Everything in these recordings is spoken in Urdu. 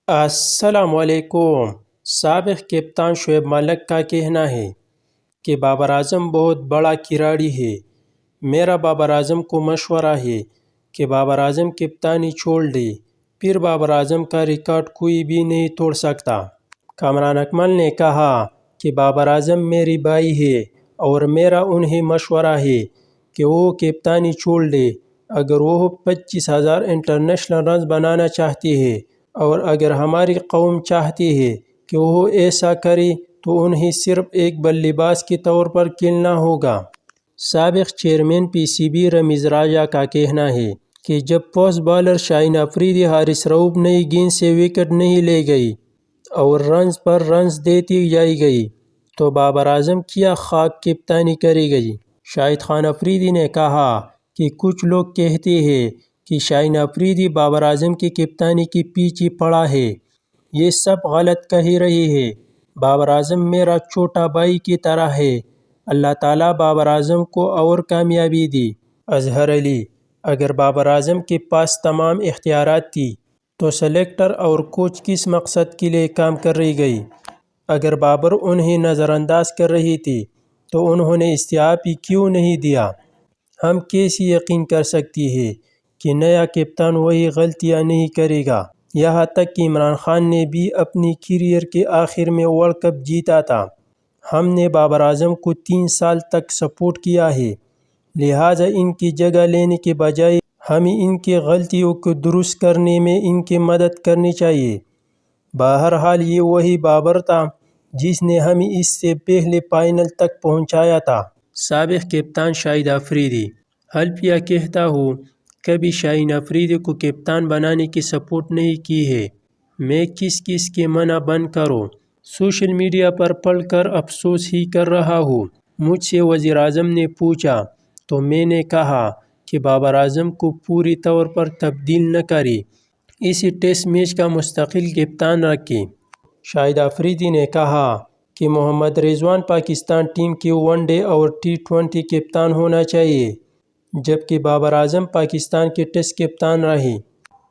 السلام علیکم۔ سابق کپتان شعیب ملک کا کہنا ہے کہ بابر اعظم بہت بڑا کھلاڑی ہے۔ میرا بابر اعظم کو مشورہ ہے کہ بابر اعظم کپتانی چھوڑ دے، پھر بابر اعظم کا ریکارڈ کوئی بھی نہیں توڑ سکتا۔ کامران اکمل نے کہا کہ بابر اعظم میری بھائی ہے اور میرا انہیں مشورہ ہے کہ وہ کپتانی چھوڑ دے اگر وہ 25,000 انٹرنیشنل رنز بنانا چاہتے ہیں، اور اگر ہماری قوم چاہتی ہے کہ وہ ایسا کرے تو انہیں صرف ایک بلے باز کے طور پر کھیلنا ہوگا۔ سابق chairman P C B Ramiz Raja کا کہنا ہے کہ جب فاسٹ بالر شاہین افریدی حارث رؤف نئی گیند سے وکٹ نہیں لے گئی اور رنز پر رنز دیتی جائی گئی تو بابر اعظم کیا خاک کپتانی کرے گی۔ شاہد خان افریدی نے کہا کہ کچھ لوگ کہتے ہیں کہ شاہین افریدی بابر اعظم کی کپتانی کے پیچھے پڑا ہے، یہ سب غلط کہہ رہے ہیں۔ بابر اعظم میرا چھوٹا بھائی کی طرح ہے، اللہ تعالیٰ بابر اعظم کو اور کامیابی دے۔ اظہر علی: اگر بابر اعظم کے پاس تمام اختیارات تھی تو سلیکٹر اور کوچ کس مقصد کے لیے کام کر رہی گئی؟ اگر بابر انہیں نظر انداز کر رہے تھے تو انہوں نے استعفی کیوں نہیں دیا؟ ہم کیسے یقین کر سکتے ہیں کہ نیا کپتان وہی غلطیاں نہیں کرے گا؟ یہاں تک کہ عمران خان نے بھی اپنی کیریئر کے آخر میں ورلڈ کپ جیتا تھا۔ ہم نے بابر اعظم کو 3 سال تک سپورٹ کیا ہے، لہٰذا ان کی جگہ لینے کے بجائے ہمیں ان کی غلطیوں کو درست کرنے میں ان کی مدد کرنی چاہیے۔ بہرحال یہ وہی بابر تھا جس نے ہمیں اس سے پہلے فائنل تک پہنچایا تھا۔ سابق کپتان شاہد افریدی: حلفیہ کہتا ہوں کبھی شاہین افریدی کو کپتان بنانے کی سپورٹ نہیں کی ہے، میں کس کے منع بند کروں؟ سوشل میڈیا پر پڑھ کر افسوس ہی کر رہا ہوں۔ مجھ سے وزیر اعظم نے پوچھا تو میں نے کہا کہ بابر اعظم کو پوری طور پر تبدیل نہ کریں، اسے ٹیسٹ میچ کا مستقل کپتان رکھیں۔ شاہد افریدی نے کہا کہ محمد رضوان پاکستان ٹیم کے ون ڈے اور T20 کپتان ہونا چاہیے، جبکہ بابر اعظم پاکستان کے ٹیسٹ کپتان رہے۔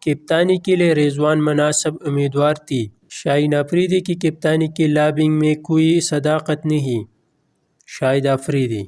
کپتانی کے لیے رضوان مناسب امیدوار تھے۔ شاہین افریدی کی کپتانی کی لابنگ میں کوئی صداقت نہیں۔ شاہد افریدی